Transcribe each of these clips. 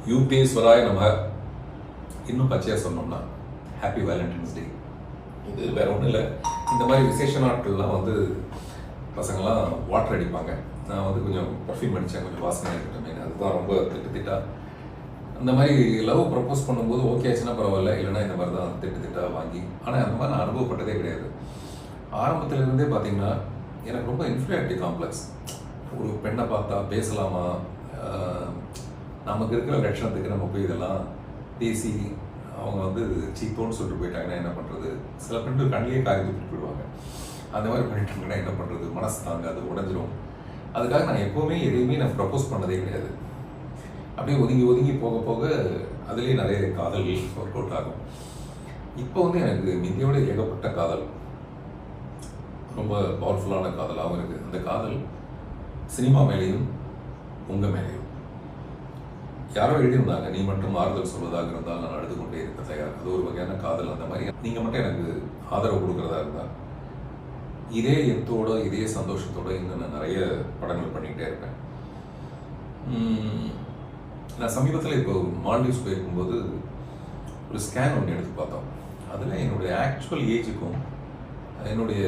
யூக்தேஸ்வராய நம. இன்னும் பச்சையாக சொன்னோம்னா ஹாப்பி வேலண்டைன்ஸ் டே. இது வேற ஒன்றும் இல்லை, இந்த மாதிரி விசேஷ நாட்கள்லாம் வந்து பசங்கள்லாம் வாட்டர் அடிப்பாங்க. நான் வந்து கொஞ்சம் பர்ஃப்யூம் அடித்தேன், கொஞ்சம் வாசனை இருக்கட்டுமே, அதுதான் ரொம்ப திட்டா. அந்த மாதிரி லவ் ப்ரப்போஸ் பண்ணும்போது ஓகே ஆச்சுன்னா பரவாயில்ல, இல்லைன்னா இந்த மாதிரி தான் திட்டா வாங்கி. ஆனால் அந்த மாதிரி நான் அனுபவப்பட்டதே கிடையாது. ஆரம்பத்திலிருந்தே பார்த்தீங்கன்னா எனக்கு ரொம்ப இன்ஃபீரியாரிட்டி காம்ப்ளெக்ஸ். ஒரு பெண்ணை பார்த்தா பேசலாமா, நமக்கு இருக்கிற லட்சணத்துக்கு நம்ம போய் இதெல்லாம் பேசி அவங்க வந்து சீப்போன்னு சொல்லிட்டு போயிட்டாங்கன்னா என்ன பண்ணுறது. சில பெண்கள் கண்ணிலே காரி தூக்கிட்டு போயிடுவாங்க. அந்த மாதிரி பண்ணிட்டாங்கன்னா என்ன பண்ணுறது, மனசு தாங்க அது உடஞ்சிரும். அதுக்காக நான் எப்போவுமே எதையுமே நான் ப்ரப்போஸ் பண்ணதே கிடையாது. அப்படியே ஒதுங்கி ஒதுங்கி போக போக அதுலேயே நிறைய காதல் ஒர்க் அவுட் ஆகும். இப்போ வந்து எனக்கு மிந்தியோட ஏகப்பட்ட காதல், ரொம்ப பவர்ஃபுல்லான காதலாகவும் இருக்குது. அந்த காதல் சினிமா மேலேயும் உங்கள் மேலேயும். யாரோ எழுதியிருந்தாங்க, நீ மட்டும் ஆறுதல் சொல்வதாக இருந்தால் நான் அழுது கொண்டே இருக்க தயார். அது ஒரு வகையான காதல். அந்த மாதிரி நீங்கள் மட்டும் எனக்கு ஆதரவு கொடுக்குறதா இருந்தால் இதே எத்தோட இதே சந்தோஷத்தோடு இன்னும் நான் நிறைய படங்கள் பண்ணிக்கிட்டே இருப்பேன். நான் சமீபத்தில் இப்போ மால்டீவ்ஸ் போயிருக்கும்போது ஒரு ஸ்கேன் ஒன்று எடுத்து பார்த்தோம். அதில் என்னுடைய ஆக்சுவல் ஏஜுக்கும் என்னுடைய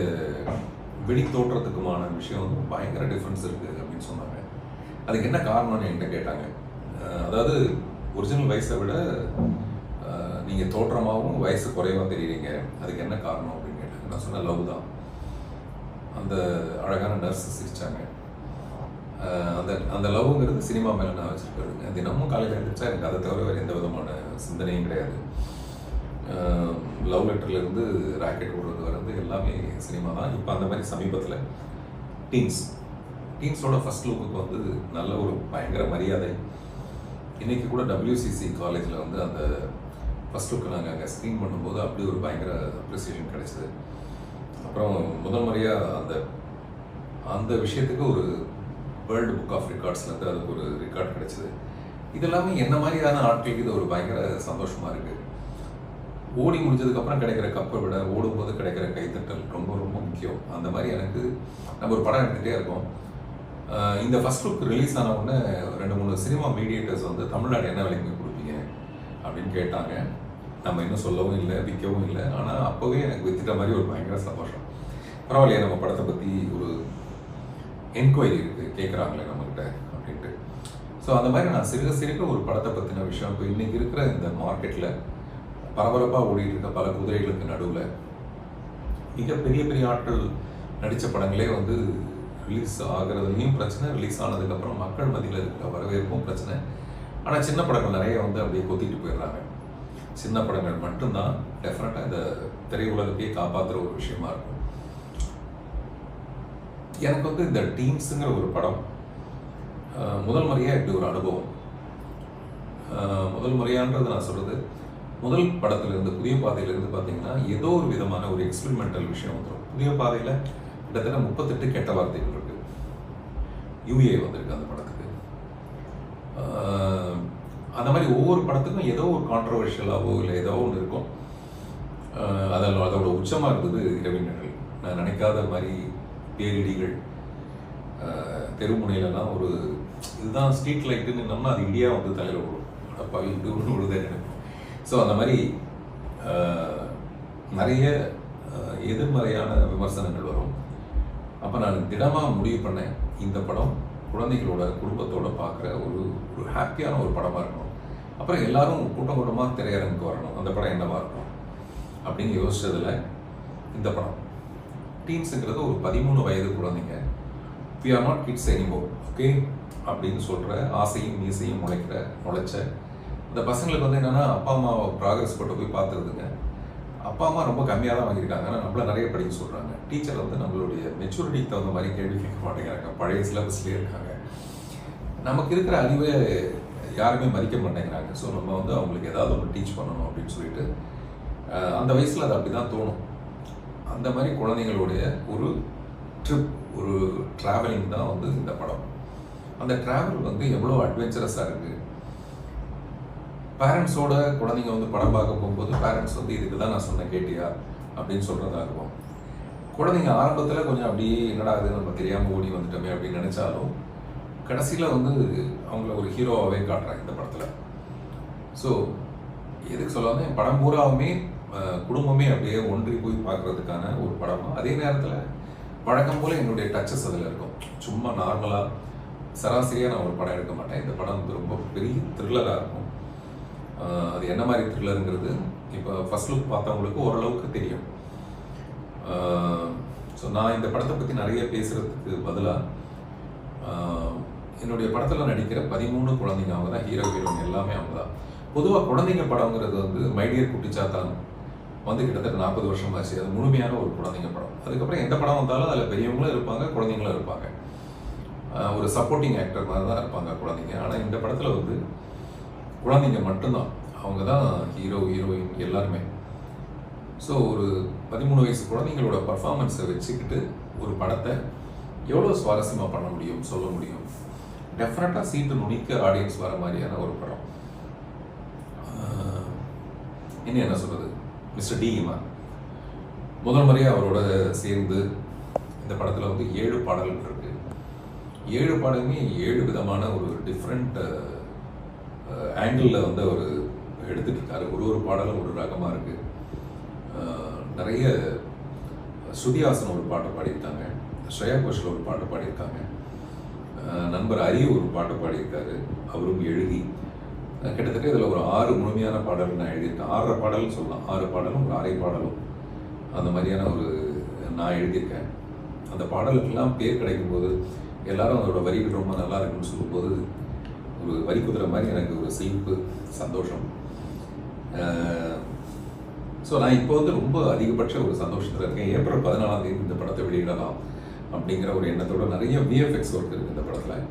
வெளி தோற்றத்துக்குமான விஷயம் வந்து பயங்கர டிஃப்ரென்ஸ் இருக்குது அப்படின்னு சொன்னாங்க. அதுக்கு என்ன காரணம்னு என்கிட்ட கேட்டாங்க. அதாவது ஒரிஜினல் வயசை விட நீங்கள் தோற்றமாகவும் வயசு குறைவாக தெரியுறீங்க, அதுக்கு என்ன காரணம் அப்படின்னு கேட்டாங்க. நான் சொன்ன லவ் தான். அந்த அழகான நர்ஸ் சிரித்தாங்க. அந்த லவ்ங்கிறது சினிமா மேலே நான் வச்சுருக்கிறதுங்க. தினமும் காலையில் எழுந்திரிச்சா எனக்கு அதை தவிர வேறு எந்த விதமான சிந்தனையும் கிடையாது. லவ் லெட்டர்லேருந்து ராக்கெட் விடுறது வர்றது எல்லாமே சினிமா தான். இப்போ அந்த மாதிரி சமீபத்தில் டீன்ஸோட ஃபஸ்ட் லுக்குக்கு வந்து நல்ல ஒரு பயங்கர மரியாதை. இன்றைக்கி கூட WCC காலேஜில் வந்து அந்த ஃபஸ்ட் லுக்கு நாங்கள் அங்கே ஸ்க்ரீன் பண்ணும்போது அப்படி ஒரு பயங்கர அப்ரிசியேஷன் கிடைச்சிது. அப்புறம் முதல் முறையாக அந்த விஷயத்துக்கு ஒரு வேர்ல்டு புக் ஆஃப் ரெக்கார்ட்ஸ்லேருந்து அதுக்கு ஒரு ரெக்கார்ட் கிடைச்சிது. இதெல்லாமே என்ன மாதிரியான ஆட்களுக்கு இது ஒரு பயங்கர சந்தோஷமாக இருக்குது. ஓடி முடிஞ்சதுக்கப்புறம் கிடைக்கிற கப்பை விட ஓடும்போது கிடைக்கிற கைத்தட்டல் ரொம்ப ரொம்ப முக்கியம். அந்த மாதிரி எனக்கு நம்ம ஒரு படம் எடுத்துகிட்டே இருக்கோம். இந்த ஃபஸ்ட் லுக் ரிலீஸ் ஆன உடனே 2-3 சினிமா மீடியேட்டர்ஸ் வந்து தமிழ்நாடு என்ன விலைக்கு கொடுப்பீங்க அப்படின்னு கேட்டாங்க. நம்ம இன்னும் சொல்லவும் இல்லை, விற்கவும் இல்லை. ஆனால் அப்போவே எனக்கு வித்துட்ட மாதிரி ஒரு பயங்கர சந்தோஷம். பரவாயில்லையே, நம்ம படத்தை பற்றி ஒரு என்கொயரி இருக்குது, கேட்குறாங்களே நம்மக்கிட்ட அப்படின்ட்டு. ஸோ அந்த மாதிரி நான் சிறுக ஒரு படத்தை பற்றின விஷயம் இப்போ இன்றைக்கி இருக்கிற இந்த மார்க்கெட்டில் பரபரப்பாக ஓடிட்டு இருக்க பல குதிரைகளுக்கு நடுவில் மிக பெரிய ஆட்கள் நடித்த படங்களே வந்து ரிலீஸ் ஆகிறதுலையும் பிரச்சனை, ரிலீஸ் ஆனதுக்கப்புறம் மக்கள் மத்தியில் இருக்கிற வரவேற்பும் பிரச்சனை. ஆனால் சின்ன படங்கள் நிறைய வந்து அப்படியே கொத்திட்டு போயிடுறாங்க. சின்ன படங்கள் மட்டும்தான் டெஃபினட்டாக இந்த திரையுலகத்தையே காப்பாற்றுற ஒரு விஷயமா இருக்கும். எனக்கு வந்து இந்த டீம்ஸுங்கிற ஒரு படம் முதல் முறையாக இப்படி ஒரு அனுபவம். முதல் முறையான்றது நான் சொல்கிறது, முதல் படத்துலேருந்து புதிய பாதையிலேருந்து பார்த்தீங்கன்னா ஏதோ ஒரு விதமான ஒரு எக்ஸ்பெரிமெண்டல் விஷயம் வந்துடும். புதிய பாதையில் கிட்டத்தட்ட 38 கெட்ட வார்த்தைகள் இருக்குது. UA வந்திருக்கு அந்த படத்துக்கு. அந்த மாதிரி ஒவ்வொரு படத்துக்கும் ஏதோ ஒரு கான்ட்ரவர்ஷியலாகவோ இல்லை ஏதோ ஒன்று இருக்கும். அதோட உச்சமாக இருந்தது இரவினர்கள். நான் நினைக்காத மாதிரி பேரிடிகள், தெருமுனையிலலாம் ஒரு இதுதான் ஸ்ட்ரீட் லைட்டுன்னு நின்னோம்னா அது இடியாக வந்து தலையில் விடும். அப்பா இப்படி ஒன்று விழுதே நினைப்போம். ஸோ அந்த மாதிரி நிறைய எதிர்மறையான விமர்சனங்கள் வரும். அப்போ நான் திடமாக முடிவு பண்ணேன், இந்த படம் குழந்தைகளோட குடும்பத்தோடு பார்க்குற ஒரு ஹாப்பியான ஒரு படமாக இருக்கணும். அப்புறம் எல்லாரும் கூட்டமாக திரையரங்குக்கு வரணும். அந்த படம் என்னவாக இருக்கும் அப்படின்னு யோசிச்சதில் இந்த படம். டீன்ஸுங்கிறது ஒரு 13 வயது குழந்தைங்க. We are not kids anymore, okay அப்படின்னு சொல்கிற ஆசையும் மீசையும் முளைச்ச இந்த பசங்களுக்கு வந்து என்னென்னா அப்பா அம்மாவை ப்ராக்ரஸ் போட்டு போய் பார்த்துருதுங்க. அப்பா அம்மா ரொம்ப கம்மியாக தான் வாங்கியிருக்காங்க, ஆனால் நம்மள நிறைய படிக்க சொல்கிறாங்க. டீச்சர் வந்து நம்மளுடைய மெச்சூரிட்டிக்கு தகுந்த மாதிரி கேள்வி கேட்க மாட்டேங்கிறாங்க, பழைய சிலபஸ்லேயே இருக்காங்க. நமக்கு இருக்கிற அறிவை யாருமே மதிக்க மாட்டேங்கிறாங்க. ஸோ நம்ம வந்து அவங்களுக்கு ஏதாவது ஒன்று டீச் பண்ணணும் அப்படின்னு சொல்லிட்டு அந்த வயசில் அது அப்படி தான் தோணும். அந்த மாதிரி குழந்தைங்களுடைய ஒரு ட்ரிப், ஒரு ட்ராவலிங் தான் வந்து இந்த படம். அந்த ட்ராவல் வந்து எவ்வளோ அட்வென்ச்சரஸாக இருக்குது. பேரண்ட்ஸோட குழந்தைங்க வந்து படம் பார்க்க போகும்போது பேரண்ட்ஸ் வந்து இதுக்கு தான் நான் சொன்னேன் கேட்டியா அப்படின்னு சொல்கிறதாகவும், குழந்தைங்க ஆரம்பத்தில் கொஞ்சம் அப்படியே என்னடா அது நம்ம தெரியாமல் ஓடி வந்துட்டோமே அப்படின்னு நினச்சாலும் கடைசியில் வந்து அவங்கள ஒரு ஹீரோவாகவே காட்டுறாங்க இந்த படத்தில். ஸோ எதுக்கு சொல்ல வந்தேன், படம் பூராவுமே குடும்பமே அப்படியே ஒன்றி போய் பார்க்குறதுக்கான ஒரு படமாக, அதே நேரத்தில் வழக்கம் போல் என்னுடைய டச்சஸ் அதில் இருக்கும். சும்மா நார்மலாக சராசரியாக நான் ஒரு படம் எடுக்க மாட்டேன். இந்த படம் வந்து ரொம்ப பெரிய த்ரில்லராக இருக்கும். அது என்ன மாதிரி த்ரில்லருங்கிறது இப்போ ஃபர்ஸ்ட் லுக் பார்த்தவங்களுக்கு ஓரளவுக்கு தெரியும். ஸோ நான் இந்த படத்தை பற்றி நிறைய பேசுகிறதுக்கு பதிலாக என்னுடைய படத்தில் நடிக்கிற 13 குழந்தைங்க, அவங்க தான் ஹீரோ ஹீரோயின் எல்லாமே அவங்க தான். பொதுவாக குழந்தைங்க படங்கிறது வந்து மைடியர் குட்டிச்சாத்தான் வந்து கிட்டத்தட்ட 40 வருஷம் ஆச்சு. அது முழுமையான ஒரு குழந்தைங்க படம். அதுக்கப்புறம் எந்த படம் வந்தாலும் அதில் பெரியவங்களும் இருப்பாங்க, குழந்தைங்களும் இருப்பாங்க. ஒரு சப்போர்ட்டிங் ஆக்டர் மாதிரி தான் இருப்பாங்க குழந்தைங்க. ஆனால் இந்த படத்தில் வந்து குழந்தைங்க மட்டும்தான், அவங்க தான் ஹீரோ ஹீரோயின் எல்லாருமே. ஸோ ஒரு 13 வயசு குழந்தைங்களோட பர்ஃபார்மன்ஸை வச்சுக்கிட்டு ஒரு படத்தை எவ்வளோ சுவாரஸ்யமாக பண்ண முடியும், சொல்ல முடியும். டெஃபினட்டாக சீட்டு நுனிக்க ஆடியன்ஸ் வர மாதிரியான ஒரு படம். இன்னும் என்ன சொல்கிறது, மிஸ்டர் டி இமான் முதல் முறையாக அவரோட சேர்ந்து இந்த படத்தில் வந்து 7 பாடல்கள் இருக்குது. 7 பாடலுமே 7 விதமான ஒரு டிஃப்ரெண்ட் ஆங்கிளில் வந்து அவர் எடுத்துகிட்டு இருக்காரு. ஒரு பாடலும் ஒரு ரகமாக இருக்குது. நிறைய ஸ்ருதிஹாசன் ஒரு பாட்டை பாடியிருக்காங்க, ஸ்ரேயா கோஷல் ஒரு பாட்டு பாடியிருக்காங்க, நண்பர் அரி ஒரு பாட்டு பாடியிருக்காரு, அவரும் எழுதி. கிட்டத்தட்ட இதில் ஒரு 6 முழுமையான பாடல் நான் எழுதியிருக்கேன். 6 பாடல்னு சொல்லலாம், 6 பாடலும் ஒரு அரை பாடலும் அந்த மாதிரியான ஒரு நான் எழுதியிருக்கேன். அந்த பாடலுக்கெல்லாம் பேர் கிடைக்கும்போது எல்லாரும் அதோட வரிகள் ரொம்ப நல்லா இருக்குன்னு சொல்லும்போது ஒரு வரி குதிரை மாதிரி எனக்கு ஒரு சிலிப்பு சந்தோஷம். ஸோ நான் இப்போ வந்து ரொம்ப அதிகபட்ச ஒரு சந்தோஷத்தில் இருக்கேன். ஏப்ரல் 14ஆம் தேதி இந்த படத்தை வெளியிடலாம் அப்படிங்கிற ஒரு எண்ணத்தோட நிறைய விஎஃப்எக்ஸ் ஒர்க் இருக்குது இந்த படத்தில்.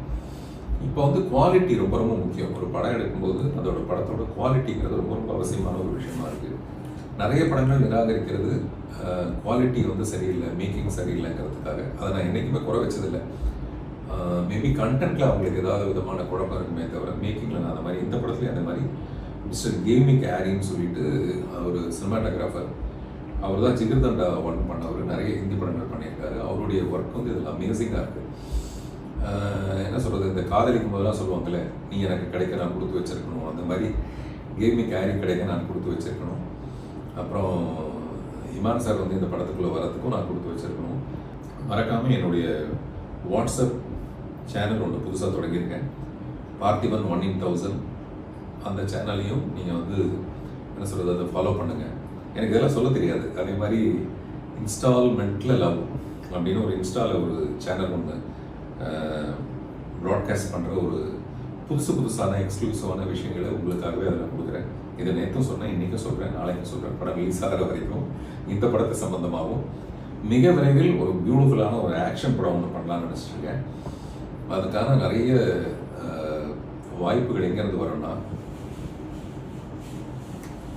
இப்போ வந்து குவாலிட்டி ரொம்ப ரொம்ப முக்கியம். ஒரு படம் எடுக்கும்போது அதோட படத்தோட குவாலிட்டிங்கிறது ரொம்ப ரொம்ப அவசியமான ஒரு விஷயமா இருக்குது. நிறைய படங்கள் நிராகரிக்கிறது குவாலிட்டி வந்து சரியில்லை, மேக்கிங் சரியில்லைங்கிறதுக்காக. அதை நான் என்றைக்குமே குறை வச்சதில்லை. மேபி கண்டென்ட்டில் அவங்களுக்கு ஏதாவது விதமான குழப்பம் இருக்குமே தவிர மேக்கிங்கில் நான் அந்த மாதிரி இந்த படத்துலேயும் அந்த மாதிரி மிஸ்டர் கேமிக் ஆரின்னு சொல்லிட்டு ஒரு சினிமாட்டோகிராஃபர், அவர் தான் ஜிகர்தண்டா 1 பண்ணவர், நிறைய ஹிந்தி படங்கள் பண்ணியிருக்காரு. அவருடைய ஒர்க் வந்து இதில் அமேசிங்காக இருக்குது. என்ன சொல்கிறது, இந்த காதலிக்கும் போதெல்லாம் சொல்லுவாங்களே, நீ எனக்கு கிடைக்க நான் கொடுத்து வச்சிருக்கணும், அந்த மாதிரி கேமிக் ஆரி கிடைக்க நான் கொடுத்து வச்சிருக்கணும். அப்புறம் இமான் சார் வந்து இந்த படத்துக்குள்ளே வரத்துக்கும் நான் கொடுத்து வச்சிருக்கணும். மறக்காமல் என்னுடைய வாட்ஸ்அப் சேனல் ஒன்று புதுசாக தொடங்கியிருக்கேன், பார்த்திபன் 1 in 1000. அந்த சேனலையும் நீங்கள் வந்து என்ன சொல்கிறது, அதை ஃபாலோ பண்ணுங்கள். எனக்கு இதெல்லாம் சொல்ல தெரியாது. அதே மாதிரி இன்ஸ்டால்மெண்ட்டில் லவ் அப்படின்னு ஒரு இன்ஸ்டாவில் ஒரு சேனல் ஒன்று ப்ராட்காஸ்ட் பண்ணுற ஒரு புதுசான எக்ஸ்க்ளூசிவான விஷயங்களை உங்களுக்காகவே அதில் கொடுக்குறேன். இதை நேற்றும் சொன்னேன், இன்றைக்கும் சொல்கிறேன், நாளைக்கும் சொல்கிறேன். படம் ரிலீஸ் ஆகிற வரைக்கும் இந்த படத்தை சம்மந்தமாகவும் மிக விரைவில் ஒரு பியூட்டிஃபுல்லான ஒரு ஆக்ஷன் படம் ஒன்று பண்ணலான்னு நினச்சிட்ருக்கேன். அதுக்கான நிறைய வாய்ப்புகள் எங்கேருந்து வரும்னா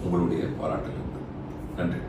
உங்களுடைய பாராட்டுகள். நன்றி.